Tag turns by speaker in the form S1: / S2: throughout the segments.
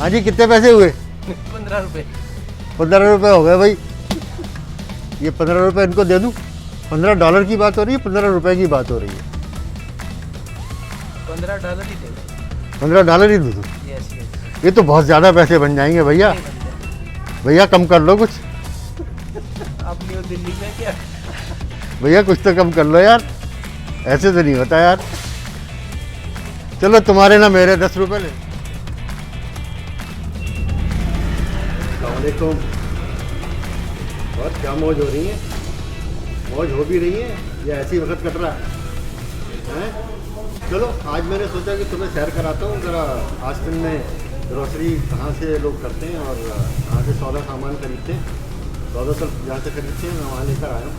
S1: हाँ जी, कितने पैसे हुए?
S2: 15 रुपये।
S1: 15 रुपये हो गए भाई। ये 15 रुपये इनको दे दूँ? $15 की बात हो रही है, 15 रुपये की बात हो रही है।
S2: $15 ही दे दो।
S1: $15 ही दे दूँ?
S2: Yes yes.
S1: ये तो बहुत ज़्यादा पैसे बन जाएंगे भैया। भैया कम कर लो कुछ।
S2: आप न्यू दिल्ली में क्या?
S1: भैया कुछ तो कम कर लो यार, ऐसे तो नहीं होता यार। चलो तुम्हारे ना मेरे 10 रुपये ले। अस्सलामुअलैकुम। और क्या मौज हो रही है? मौज हो भी रही है या ऐसे ही वक्त कट रहा है? चलो आज मैंने सोचा कि तुम्हें सैर कराता हूँ ज़रा। आस्टिन में ग्रोसरी कहाँ से लोग करते हैं और कहाँ से सौदा सामान खरीदते हैं। सौदा सब जहाँ से खरीदते हैं मैं वहाँ लेकर आया हूँ।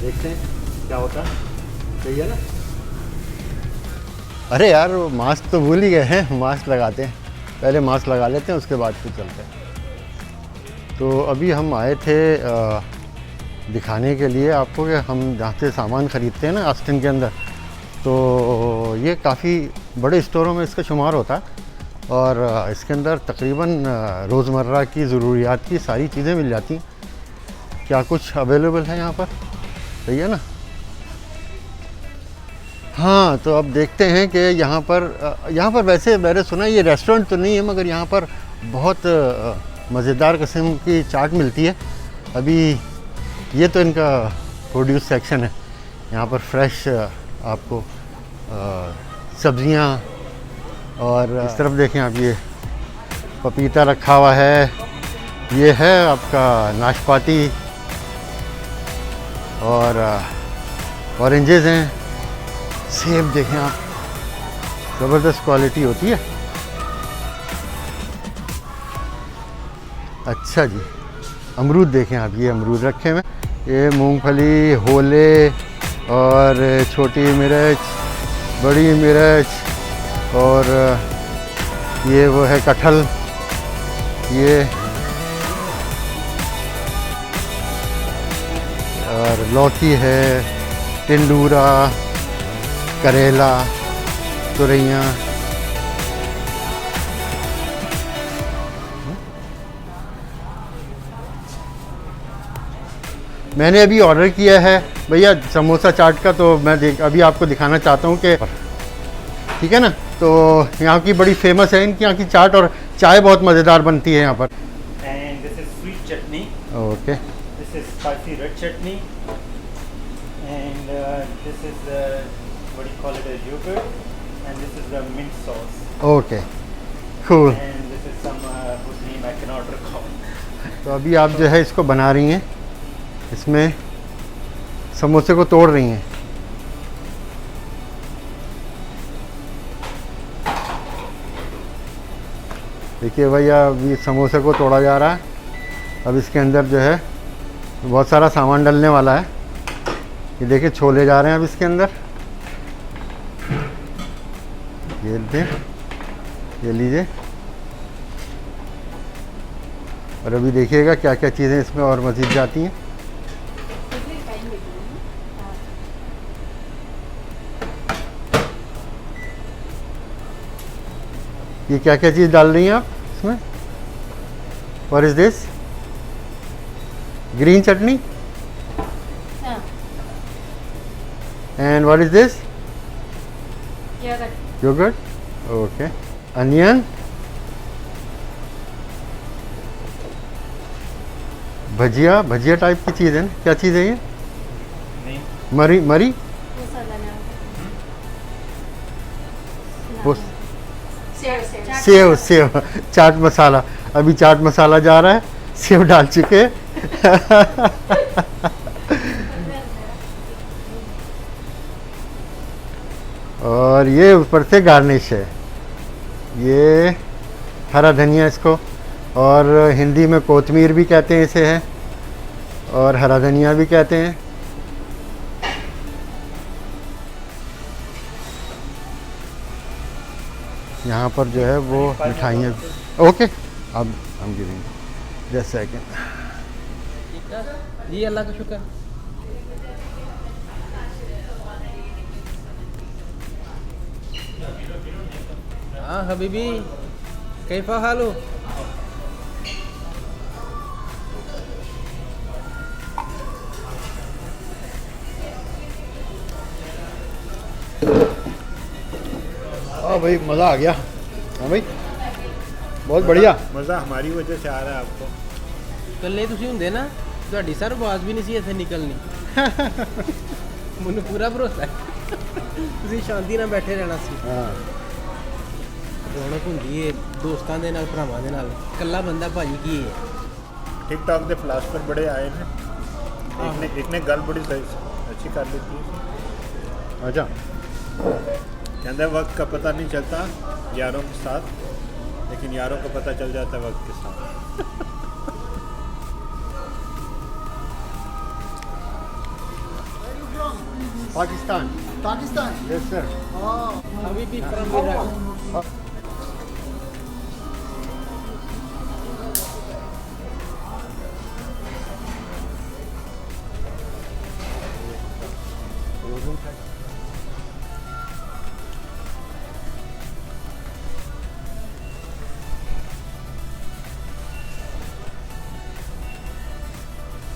S1: देखते हैं क्या होता है। सही है ना? अरे यार वो मास्क तो भूल ही गए हैं। मास्क लगाते हैं, पहले मास्क लगा लेते हैं, उसके बाद फिर चलते हैं। तो अभी हम आए थे दिखाने के लिए आपको कि हम जहाँ से सामान ख़रीदते हैं ना आस्टिन के अंदर, तो ये काफ़ी बड़े स्टोरों में इसका शुमार होता है और इसके अंदर तकरीबन रोज़मर्रा की ज़रूरियात की सारी चीज़ें मिल जाती हैं। क्या कुछ अवेलेबल है यहाँ पर? सही है ना? हाँ, तो अब देखते हैं कि यहाँ पर वैसे मैंने सुना ये रेस्टोरेंट तो नहीं है, मगर यहाँ पर बहुत मज़ेदार किस्म की चाट मिलती है। अभी ये तो इनका प्रोड्यूस सेक्शन है। यहाँ पर फ्रेश आपको सब्जियाँ, और इस तरफ देखें आप, ये पपीता रखा हुआ है, ये है आपका नाशपाती, और ऑरेंजेस हैं, सेब देखें आप, ज़बरदस्त क्वालिटी होती है। अच्छा जी, अमरूद देखें आप, ये अमरूद रखे हुए, ये मूंगफली, होले और छोटी मिर्च, बड़ी मिर्च, और ये वो है कटहल, ये और लौकी है, टिंडूरा, करेला, तुरैया। मैंने अभी ऑर्डर किया है भैया समोसा चाट का, तो मैं अभी आपको दिखाना चाहता हूँ कि ठीक है ना। तो यहाँ की बड़ी फेमस है इनकी यहाँ की चाट, और चाय बहुत मज़ेदार बनती है यहाँ पर।
S2: And this is sweet chutney.
S1: Okay.
S2: This is spicy red chutney. And this is what do you call it, a yogurt. And this is the mint sauce.
S1: Okay, cool.
S2: And this is some whose name I cannot recall.
S1: तो अभी आप जो है इसको बना रही हैं, इसमें समोसे को तोड़ रही हैं। देखिए भैया, अभी समोसे को तोड़ा जा रहा है। अब इसके अंदर जो है बहुत सारा सामान डलने वाला है। ये देखिए छोले जा रहे हैं अब इसके अंदर। ये दें, ये लीजिए। और अभी देखिएगा क्या क्या चीज़ें इसमें और मज़ीद जाती हैं। ये क्या क्या चीज़ डाल रही हैं आप इसमें? What is this? Green chutney. And what is this? Yoghurt. Okay. Onion, bhajiya, bhajiya type की चीज़ है ना? क्या चीज़ है ये?
S2: नहीं।
S1: मरी, मरी, वो सेव, सेव, चाट मसाला। अभी चाट मसाला जा रहा है, सेव डाल चुके। और ये ऊपर से गार्निश है, ये हरा धनिया इसको, और हिंदी में कोतमीर भी कहते हैं इसे, है, और हरा धनिया भी कहते हैं। यहाँ पर जो है वो मिठाइयाँ। ओके, अब हम गिरेंगे जस्ट सेकेंड।
S2: जी अल्लाह का शुक्र। हाँ हबीबी,
S3: कैफा हालो?
S1: हाँ भाई, मज़ा आ गया। हाँ भाई, बहुत बढ़िया।
S2: मज़ा हमारी वजह से आ रहा है आपको।
S3: ਕੱਲੇ ਤੁਸੀਂ ਹੁੰਦੇ ਨਾ ਤੁਹਾਡੀ ਸਰ ਆਵਾਜ਼ ਵੀ ਨਹੀਂ ਸੀ ਇੱਥੇ ਨਿਕਲਣੀ ਮੈਨੂੰ ਪੂਰਾ ਭਰੋਸਾ ਹੈ ਤੁਸੀਂ ਸ਼ਾਂਤੀ ਨਾਲ ਬੈਠੇ ਰਹਿਣਾ ਸੀ।
S1: हाँ,
S3: ਰੌਣਕ ਹੁੰਦੀ ਏ ਦੋਸਤਾਂ ਦੇ ਨਾਲ ਭਰਾਵਾਂ ਦੇ ਨਾਲ। ਇਕੱਲਾ ਬੰਦਾ ਭਾਜੀ ਕੀ ਹੈ।
S2: टिकटॉक के फिलासफर बड़े आए हैं, एक ने गल बड़ी सही अच्छी कर ली थी।
S1: अच्छा।
S2: कहते हैं वक्त का पता नहीं चलता यारों के साथ, लेकिन यारों का पता चल जाता है वक्त के साथ।
S1: Pakistan.
S4: Pakistan.
S1: Yes sir.
S4: Oh.
S3: अभी भी फ्रॉम इराक।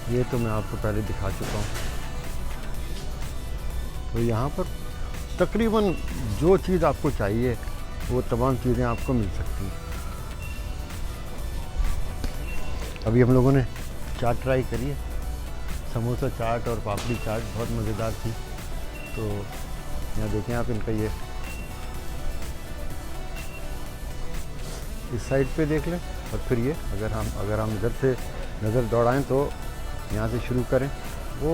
S1: ये तो मैं आपको पहले दिखा चुका हूँ। तो यहाँ पर तकरीबन जो चीज़ आपको चाहिए वो तमाम चीज़ें आपको मिल सकती हैं। अभी हम लोगों ने चाट ट्राई करी है, समोसा चाट और पापड़ी चाट बहुत मज़ेदार थी। तो यहाँ देखें आप इनका ये इस साइड पे देख लें, और फिर ये अगर हम इधर से नज़र दौड़ाएं तो यहाँ से शुरू करें, वो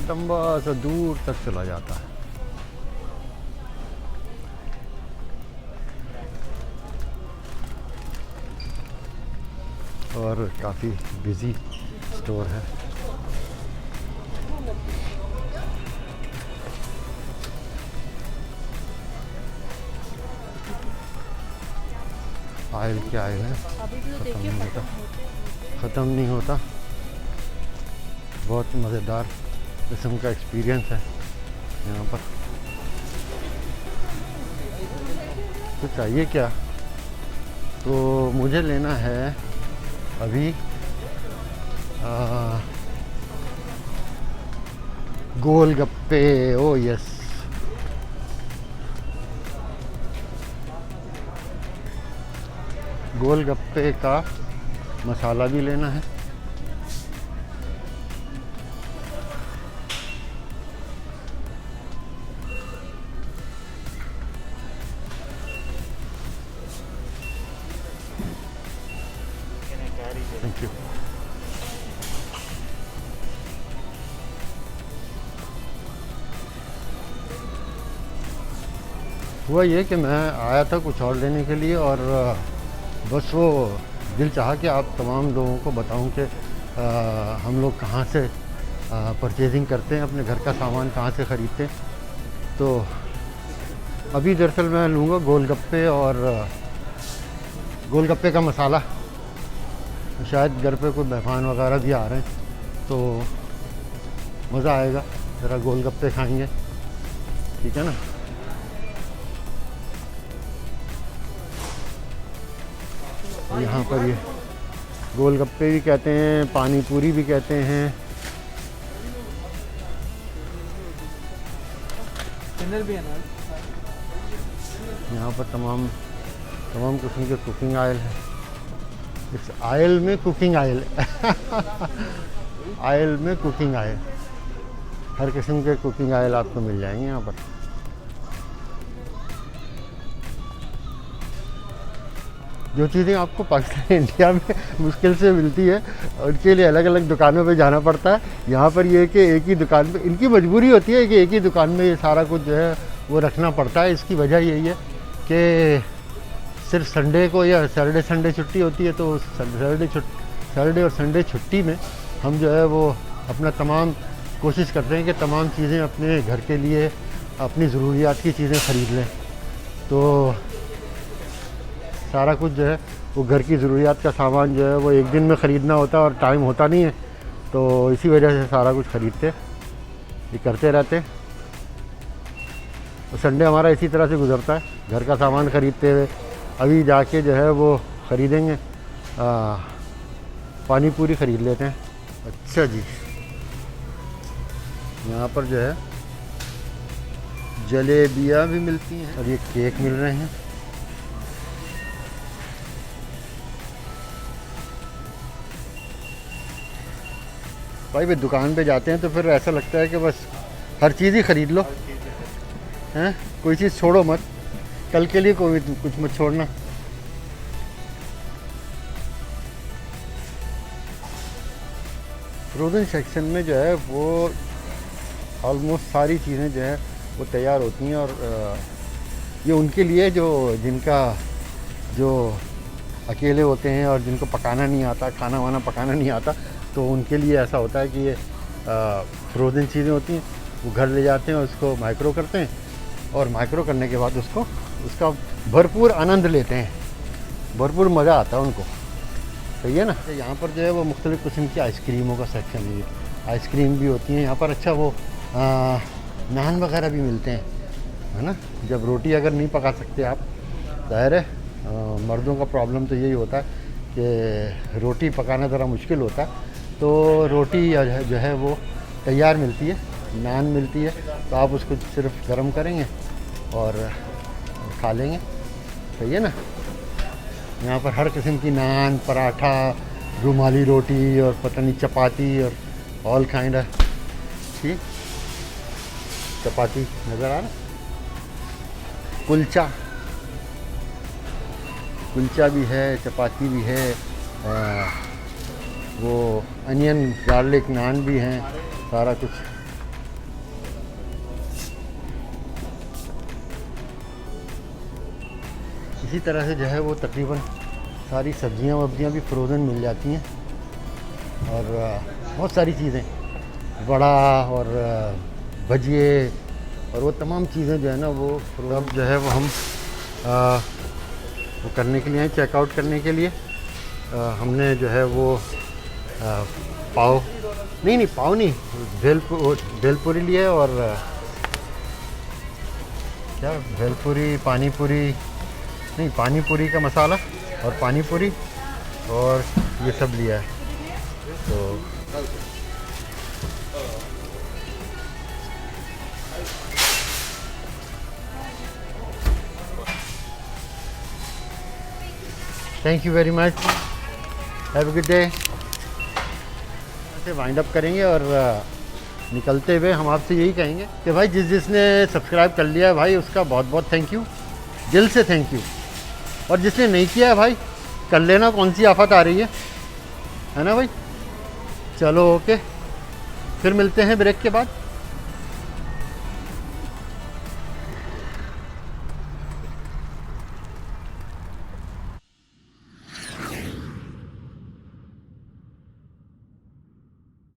S1: लंबा सा दूर तक चला जाता है। और काफ़ी बिजी स्टोर है। आयल क्या आयल है, ख़त्म नहीं होता। बहुत मज़ेदार किस्म का एक्सपीरियंस है यहाँ पर। तो चाहिए क्या, तो मुझे लेना है अभी गोलगप्पे। ओ यस, गोलगप्पे का मसाला भी लेना है। Thank you. हुआ ये कि मैं आया था कुछ और लेने के लिए, और बस वो दिल चाहा कि आप तमाम लोगों को बताऊं कि हम लोग कहाँ से परचेजिंग करते हैं, अपने घर का सामान कहाँ से ख़रीदते हैं। तो अभी दरअसल मैं लूँगा गोलगप्पे और गोलगप्पे का मसाला। शायद घर पे कोई मेहमान वगैरह भी आ रहे हैं तो मज़ा आएगा, ज़रा गोलगप्पे खाएंगे, ठीक है ना। यहाँ पर ये गोलगप्पे भी कहते हैं, पानी पूरी भी कहते हैं। यहाँ पर तमाम किस्म के कुकिंग आयल है। इस आयल में कुकिंग आयल आयल में कुकिंग आयल, हर किस्म के कुकिंग आयल आपको मिल जाएंगे यहाँ पर। जो चीज़ें आपको पाकिस्तान इंडिया में मुश्किल से मिलती है उनके लिए अलग अलग दुकानों पे जाना पड़ता है। यहाँ पर ये कि एक ही दुकान पे, इनकी मजबूरी होती है कि एक ही दुकान में ये सारा कुछ जो है वो रखना पड़ता है। इसकी वजह यही है कि सिर्फ संडे को या सैटरडे संडे छुट्टी होती है, तो सैटरडे और संडे छुट्टी में हम जो है वो अपना तमाम कोशिश करते हैं कि तमाम चीज़ें अपने घर के लिए, अपनी ज़रूरियात की चीज़ें ख़रीद लें। तो सारा कुछ जो है वो घर की ज़रूरियात का सामान जो है वो एक दिन में ख़रीदना होता है और टाइम होता नहीं है, तो इसी वजह से सारा कुछ ख़रीदते ये करते रहते। तो संडे हमारा इसी तरह से गुजरता है, घर का सामान ख़रीदते हुए। अभी जाके जो है वो ख़रीदेंगे, पानी पूरी ख़रीद लेते हैं। अच्छा जी, यहाँ पर जो है जलेबियाँ भी मिलती हैं और ये केक मिल रहे हैं। भाई दुकान पे जाते हैं तो फिर ऐसा लगता है कि बस हर चीज़ ही ख़रीद लो, हैं, कोई चीज़ छोड़ो मत, कल के लिए कोई कुछ मत छोड़ना। फ्रोज़न सेक्शन में जो है वो ऑलमोस्ट सारी चीज़ें जो है वो तैयार होती हैं और ये उनके लिए जिनका जो अकेले होते हैं और जिनको पकाना नहीं आता, खाना वाना पकाना नहीं आता, तो उनके लिए ऐसा होता है कि ये फ्रोज़न चीज़ें होती हैं, वो घर ले जाते हैं, उसको माइक्रो करते हैं और माइक्रो करने के बाद उसका भरपूर आनंद लेते हैं, भरपूर मज़ा आता है उनको। सही है ना। तो यहाँ पर जो है वो मुख्तलिफ़ किस्म की आइसक्रीमों का सेक्शन है, आइसक्रीम भी होती हैं यहाँ पर। अच्छा वो नान वगैरह भी मिलते हैं, है ना। जब रोटी अगर नहीं पका सकते आप, ज़ाहिर है मर्दों का प्रॉब्लम तो यही होता है कि रोटी पकाना ज़रा मुश्किल होता है, तो रोटी जो है वो तैयार मिलती है, नान मिलती है, तो आप उसको सिर्फ गर्म करेंगे और खा लेंगे। सही है ना। यहाँ पर हर किस्म की नान, पराठा, रुमाली रोटी और पता नहीं चपाती और ऑल काइंड ऑफ ठीक चपाती नज़र आ रहा, कुलचा भी है, चपाती भी है, वो अनियन गार्लिक नान भी हैं, सारा कुछ। इसी तरह से जो है वो तकरीबन सारी सब्जियां वब्जियां भी फ्रोज़न मिल जाती हैं और बहुत सारी चीज़ें, वड़ा और भजिए और वो तमाम चीज़ें जो है ना वो अब जो है वो हम वो करने के लिए आए, चेकआउट करने के लिए। हमने जो है वो पाव नहीं भेलपुरी लिए और क्या भेलपुरी पानी पूरी का मसाला और पानी पूरी और ये सब लिया है। तो thank you very much, have a good day. Wind up करेंगे और निकलते हुए हम आपसे यही कहेंगे कि भाई जिसने सब्सक्राइब कर लिया है भाई उसका बहुत बहुत थैंक यू, दिल से थैंक यू। और जिसने नहीं किया है भाई कर लेना, कौन सी आफत आ रही है ना भाई। चलो ओके, फिर मिलते हैं ब्रेक के बाद।